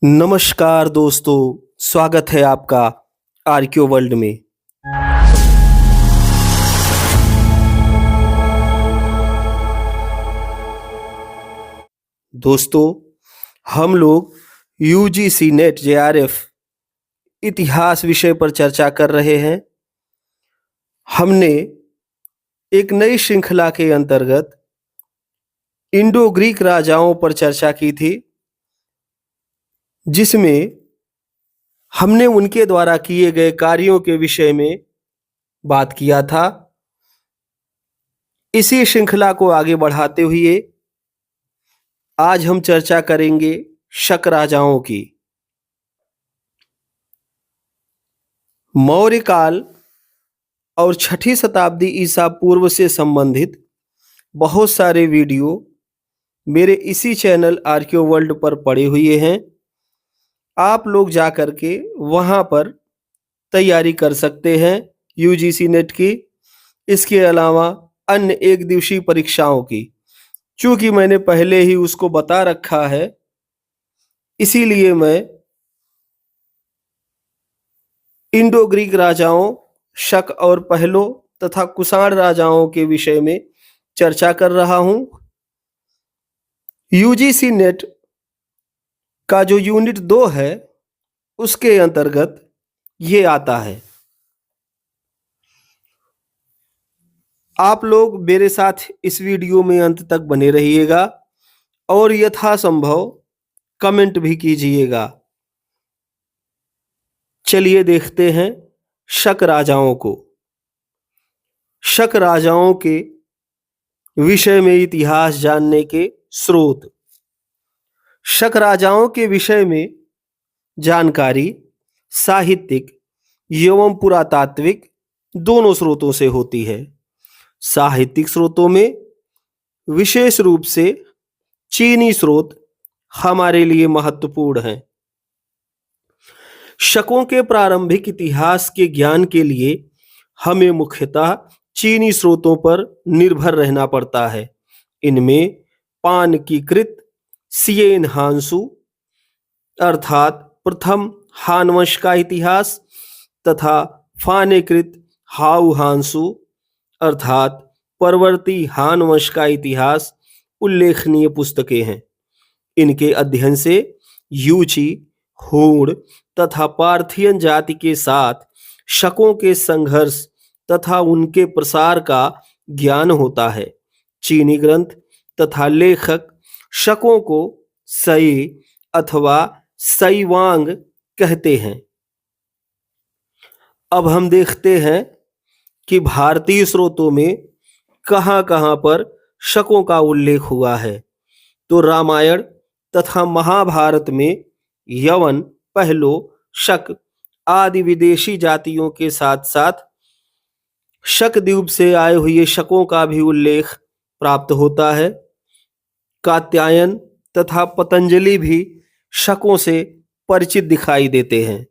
नमस्कार दोस्तों, स्वागत है आपका आरक्यू वर्ल्ड में। दोस्तों, हम लोग यूजीसी नेट जेआरएफ इतिहास विषय पर चर्चा कर रहे हैं। हमने एक नई श्रृंखला के अंतर्गत इंडो ग्रीक राजाओं पर चर्चा की थी, जिसमें हमने उनके द्वारा किए गए कार्यों के विषय में बात किया था। इसी श्रृंखला को आगे बढ़ाते हुए आज हम चर्चा करेंगे शक राजाओं की। मौर्य काल और 6ठी शताब्दी ईसा पूर्व से संबंधित बहुत सारे वीडियो मेरे इसी चैनल आरक्यू वर्ल्ड पर पड़े हुए हैं। आप लोग जा कर के वहाँ पर तैयारी कर सकते हैं यूजीसी नेट की, इसके अलावा अन्य एक दिवसीय परीक्षाओं की। चूँकि मैंने पहले ही उसको बता रखा है, इसीलिए मैं इंडो ग्रीक राजाओं, शक और पहलो तथा कुषाण राजाओं के विषय में चर्चा कर रहा हूँ। यूजीसी नेट का जो यूनिट 2 है, उसके अंतर्गत ये आता है। आप लोग मेरे साथ इस वीडियो में अंत तक बने रहिएगा और यथासंभव कमेंट भी कीजिएगा। चलिए देखते हैं शक राजाओं को। शक राजाओं के विषय में इतिहास जानने के स्रोत। शक राजाओं के विषय में जानकारी साहित्यिक एवं पुरातात्विक दोनों स्रोतों से होती है। साहित्यिक स्रोतों में विशेष रूप से चीनी स्रोत हमारे लिए महत्वपूर्ण हैं। शकों के प्रारंभिक इतिहास के ज्ञान के लिए हमें मुख्यतः चीनी स्रोतों पर निर्भर रहना पड़ता है। इनमें पानकीकृत सियेन हांसू अर्थात प्रथम हान वंश का इतिहास तथा फानेकृत हाउ हांसू अर्थात परवर्ती हान वंश का इतिहास उल्लेखनीय पुस्तकें हैं। इनके अध्ययन से यूची, हूण तथा पार्थियन जाति के साथ शकों के संघर्ष तथा उनके प्रसार का ज्ञान होता है। चीनी ग्रंथ तथा लेखक शकों को सई अथवा सईवांग कहते हैं। अब हम देखते हैं कि भारतीय स्रोतों में कहां-कहां पर शकों का उल्लेख हुआ है। तो रामायण तथा महाभारत में यवन, पहलो, शक आदि विदेशी जातियों के साथ साथ शकद्वीप से आए हुए शकों का भी उल्लेख प्राप्त होता है। कात्यायन तथा पतंजलि भी शकों से परिचित दिखाई देते हैं।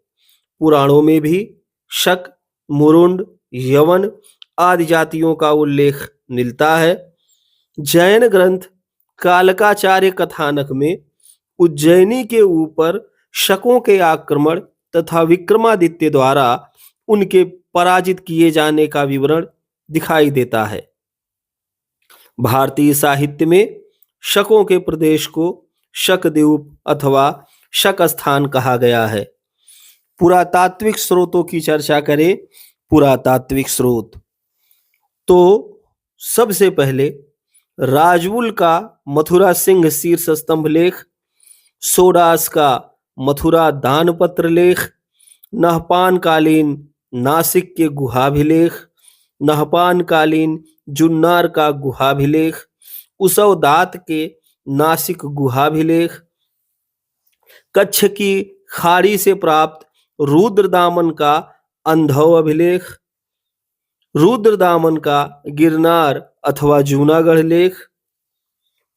पुराणों में भी शक, मुरुंड, यवन आदि जातियों का उल्लेख मिलता है। जैन ग्रंथ कालकाचार्य कथानक में उज्जैनी के ऊपर शकों के आक्रमण तथा विक्रमादित्य द्वारा उनके पराजित किए जाने का विवरण दिखाई देता है। भारतीय साहित्य में शकों के प्रदेश को शकद्वीप अथवा शक स्थान कहा गया है। पुरातात्विक स्रोतों की चर्चा करें। पुरातात्विक स्रोत तो सबसे पहले राजवुल का मथुरा सिंह शीर्ष स्तंभ लेख, सोडास का मथुरा दानपत्र लेख, नहपान कालीन नासिक के गुहाभिलेख, नहपान कालीन जुन्नार का गुहाभिलेख, उसवदात के नासिक गुहाभिलेख, कच्छ की खाड़ी से प्राप्त रुद्रदामन का अंधव अभिलेख, रुद्रदामन का गिरनार अथवा जूनागढ़ लेख,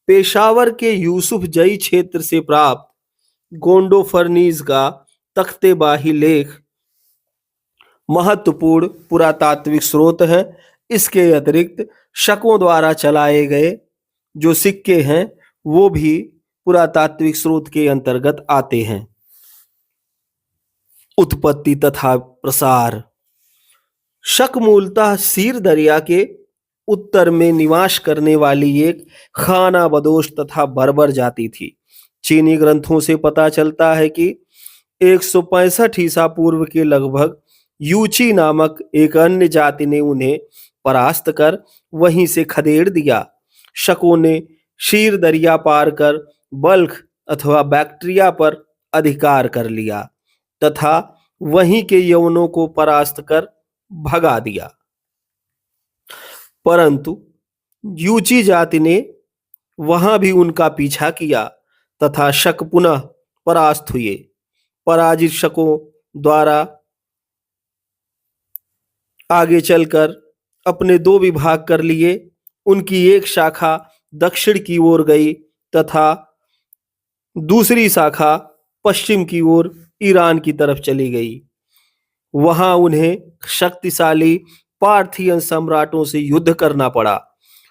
पेशावर के यूसुफ जई क्षेत्र से प्राप्त गोंडो फर्नीज का तख्तेबाही लेख महत्वपूर्ण पुरातात्विक स्रोत है। इसके अतिरिक्त शकों द्वारा चलाए गए जो सिक्के हैं वो भी पुरातात्विक स्रोत के अंतर्गत आते हैं। उत्पत्ति तथा प्रसार। शक मूलतः सीर दरिया के उत्तर में निवास करने वाली एक खाना बदोश तथा बर्बर जाति थी। चीनी ग्रंथों से पता चलता है कि 165 ईसा पूर्व के लगभग यूची नामक एक अन्य जाति ने उन्हें परास्त कर वहीं से खदेड़ दिया। शकों ने शीर दरिया पार कर बल्ख अथवा बैक्ट्रिया पर अधिकार कर लिया तथा वहीं के यवनों को परास्त कर भगा दिया। परंतु यूची जाति ने वहां भी उनका पीछा किया तथा शक पुनः परास्त हुए। पराजित शकों द्वारा आगे चलकर अपने दो विभाग कर लिए। उनकी एक शाखा दक्षिण की ओर गई तथा दूसरी शाखा पश्चिम की ओर ईरान की तरफ चली गई। वहां उन्हें शक्तिशाली पार्थियन सम्राटों से युद्ध करना पड़ा।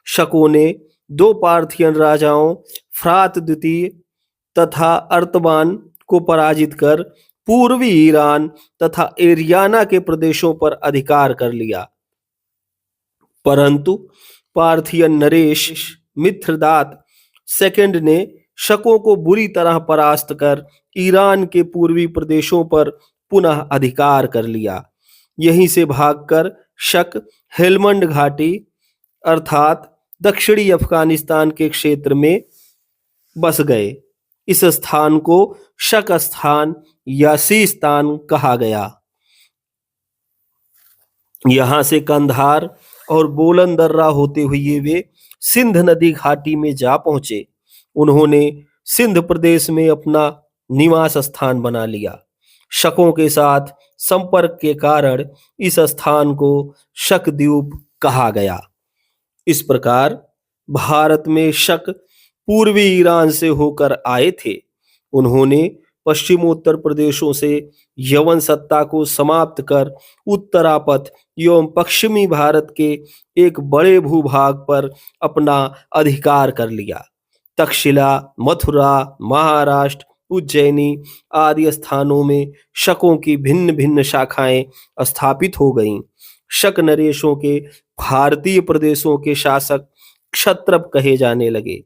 शकों ने दो पार्थियन राजाओं फ्रात द्वितीय तथा अर्तबान को पराजित कर पूर्वी ईरान तथा एरियाना के प्रदेशों पर अधिकार कर लिया। परंतु पार्थियन नरेश मित्रदात सेकंड ने शकों को बुरी तरह परास्त कर ईरान के पूर्वी प्रदेशों पर पुनः अधिकार कर लिया। यहीं से भागकर शक हेलमंड घाटी अर्थात दक्षिणी अफगानिस्तान के क्षेत्र में बस गए। इस स्थान को शक स्थान या सीस्तान कहा गया। यहां से कंधार और बोलन दर्रा होते हुए वे सिंध नदी घाटी में जा पहुंचे। उन्होंने सिंध प्रदेश में अपना निवास स्थान बना लिया। शकों के साथ संपर्क के कारण इस स्थान को शकद्वीप कहा गया। इस प्रकार भारत में शक पूर्वी ईरान से होकर आए थे। उन्होंने पश्चिमोत्तर प्रदेशों से यवन सत्ता को समाप्त कर उत्तरापथ एवं पश्चिमी भारत के एक बड़े भूभाग पर अपना अधिकार कर लिया। तक्षशिला, मथुरा, महाराष्ट्र, उज्जैनी आदि स्थानों में शकों की भिन्न भिन्न शाखाएं स्थापित हो गईं। शक नरेशों के भारतीय प्रदेशों के शासक क्षत्रप कहे जाने लगे।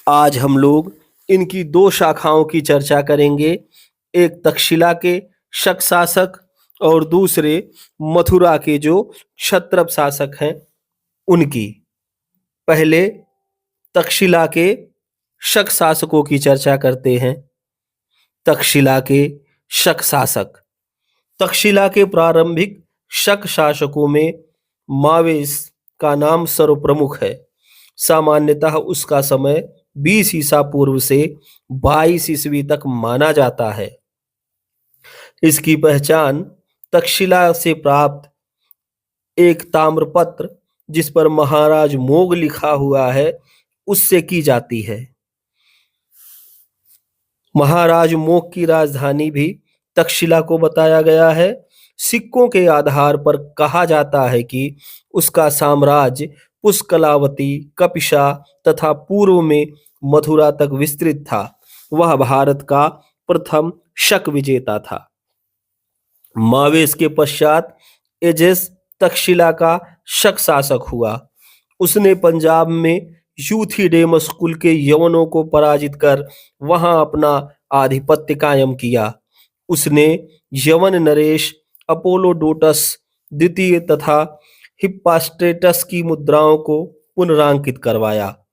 आज हम लोग इनकी दो शाखाओं की चर्चा करेंगे, एक तक्षशिला के शक शासक और दूसरे मथुरा के जो क्षत्रप शासक हैं उनकी। पहले तक्षशिला के शक शासकों की चर्चा करते हैं। तक्षशिला के शक शासक। तक्षशिला के प्रारंभिक शक शासकों में मावेस का नाम सर्वप्रमुख है। सामान्यतः उसका समय 20 ईसा पूर्व से 22 ईस्वी तक माना जाता है। इसकी पहचान तक्षशिला से प्राप्त एक ताम्रपत्र जिस पर महाराज मोग लिखा हुआ है उससे की जाती है। महाराज मोग की राजधानी भी तक्षशिला को बताया गया है। सिक्कों के आधार पर कहा जाता है कि उसका साम्राज्य पुष्कलावती, कपिशा तथा पूर्व में मथुरा तक विस्तृत था। वह भारत का प्रथम शक विजेता था। मावेस के पश्चात एजेस तक्षशिला का शक शासक हुआ। उसने पंजाब में यूथिडेमस कुल के यवनों को पराजित कर वहां अपना आधिपत्य कायम किया। उसने यवन नरेश अपोलोडोटस द्वितीय तथा हिप्पास्ट्रेटस की मुद्राओं को पुनरांकित करवाया।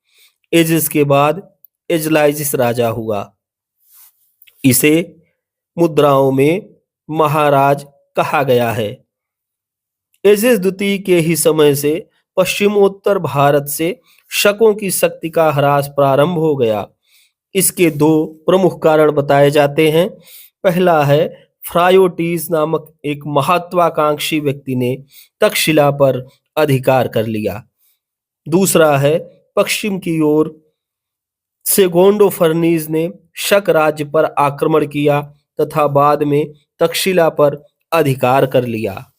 एजिस के बाद एजलाइजिस राजा हुआ। इसे मुद्राओं में महाराज कहा गया है। एजिस द्वितीय के ही समय से पश्चिमोत्तर भारत से शकों की शक्ति का ह्रास प्रारंभ हो गया। इसके दो प्रमुख कारण बताए जाते हैं। पहला है फ्रायोटीज नामक एक महत्वाकांक्षी व्यक्ति ने तक्षशिला पर अधिकार कर लिया। दूसरा है पश्चिम की ओर से गोंडो फर्नीज ने शक राज्य पर आक्रमण किया तथा बाद में तक्षशिला पर अधिकार कर लिया।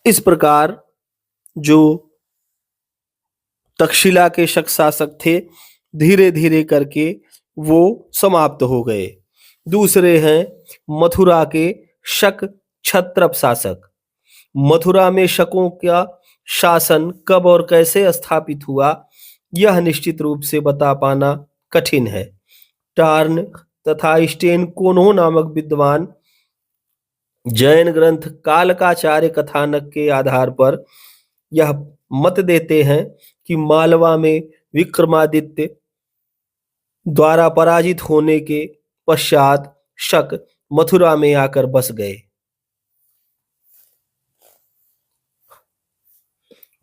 इस प्रकार जो तक्षशिला के शक शासक थे धीरे धीरे करके वो समाप्त हो गए। दूसरे हैं मथुरा के शक क्षत्रप शासक। मथुरा में शकों का शासन कब और कैसे स्थापित हुआ, यह निश्चित रूप से बता पाना कठिन है। टार्न तथा स्टेन कोनों नामक विद्वान जैन ग्रंथ कालकाचार्य कथानक के आधार पर यह मत देते हैं कि मालवा में विक्रमादित्य द्वारा पराजित होने के पश्चात शक मथुरा में आकर बस गए।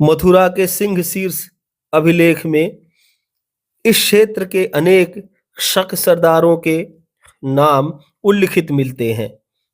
मथुरा के सिंह शीर्ष अभिलेख में इस क्षेत्र के अनेक शक सरदारों के नाम उल्लिखित मिलते हैं।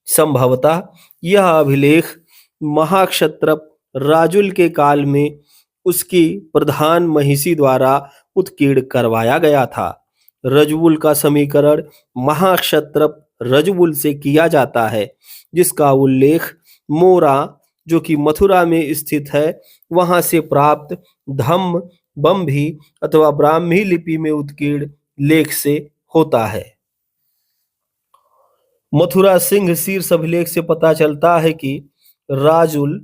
संभवतः यह अभिलेख महाक्षत्रप राजुल के काल में उसकी प्रधान महिषी द्वारा उत्कीर्ण करवाया गया था। रजवुल का समीकरण महाक्षत्रप रजवुल से किया जाता है, जिसका उल्लेख मोरा, जो कि मथुरा में स्थित है, वहां से प्राप्त धम्म बम्भी अथवा ब्राह्मी लिपि में उत्कीर्ण लेख से होता है। मथुरा सिंह शीर्ष अभिलेख से पता चलता है कि राजुल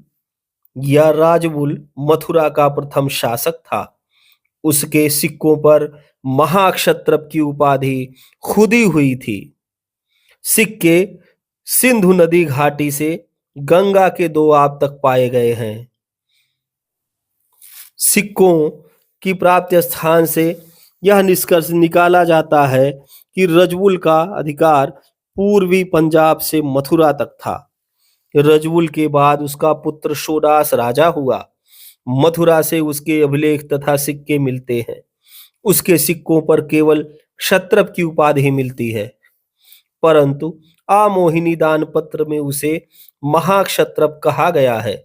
या राजवुल मथुरा का प्रथम शासक था। उसके सिक्कों पर महाक्षत्रप की उपाधि खुदी हुई थी। सिक्के सिंधु नदी घाटी से गंगा के दोआब तक पाए गए हैं। सिक्कों की प्राप्ति स्थान से यह निष्कर्ष निकाला जाता है कि रजवुल का अधिकार पूर्वी पंजाब से मथुरा तक था। रजवुल के बाद उसका पुत्र शोडास राजा हुआ। मथुरा से उसके अभिलेख तथा सिक्के मिलते हैं। उसके सिक्कों पर केवल क्षत्रप की उपाधि मिलती है, परंतु आमोहिनी दान पत्र में उसे महाक्षत्रप कहा गया है।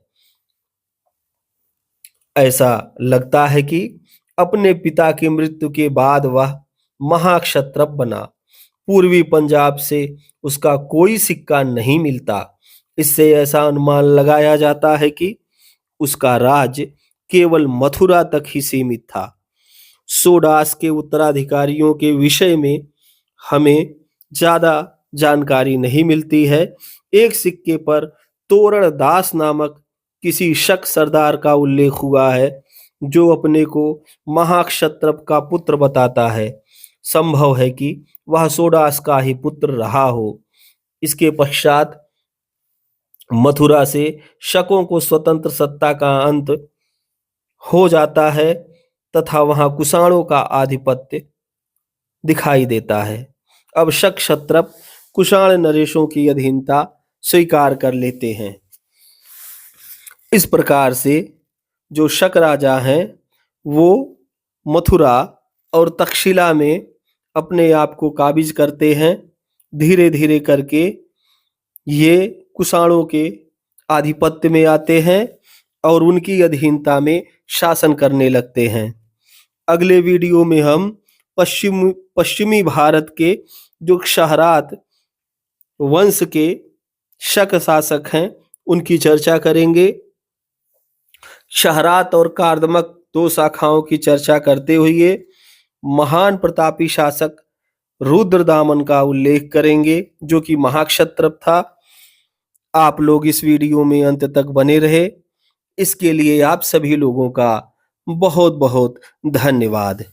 ऐसा लगता है कि अपने पिता की मृत्यु के बाद वह महाक्षत्रप बना। पूर्वी पंजाब से उसका कोई सिक्का नहीं मिलता। इससे ऐसा अनुमान लगाया जाता है कि उसका राज्य केवल मथुरा तक ही सीमित था। सोडास के उत्तराधिकारियों के विषय में हमें ज्यादा जानकारी नहीं मिलती है। एक सिक्के पर तोरण दास नामक किसी शक सरदार का उल्लेख हुआ है, जो अपने को महाक्षत्रप का पुत्र बताता है। संभव है कि वह सोडास का ही पुत्र रहा हो। इसके पश्चात मथुरा से शकों को स्वतंत्र सत्ता का अंत हो जाता है तथा वहां कुषाणों का आधिपत्य दिखाई देता है। अब शक क्षत्रप कुषाण नरेशों की अधीनता स्वीकार कर लेते हैं। इस प्रकार से जो शक राजा हैं वो मथुरा और तक्षशिला में अपने आप को काबिज करते हैं। धीरे धीरे करके ये कुषाणों के आधिपत्य में आते हैं और उनकी अधीनता में शासन करने लगते हैं। अगले वीडियो में हम पश्चिमी भारत के जो क्षहरात वंश के शक शासक हैं उनकी चर्चा करेंगे। क्षहरात और कार्दमक दो शाखाओं की चर्चा करते हुए महान प्रतापी शासक रुद्रदामन का उल्लेख करेंगे, जो कि महाक्षत्रप था। आप लोग इस वीडियो में अंत तक बने रहे, इसके लिए आप सभी लोगों का बहुत बहुत धन्यवाद।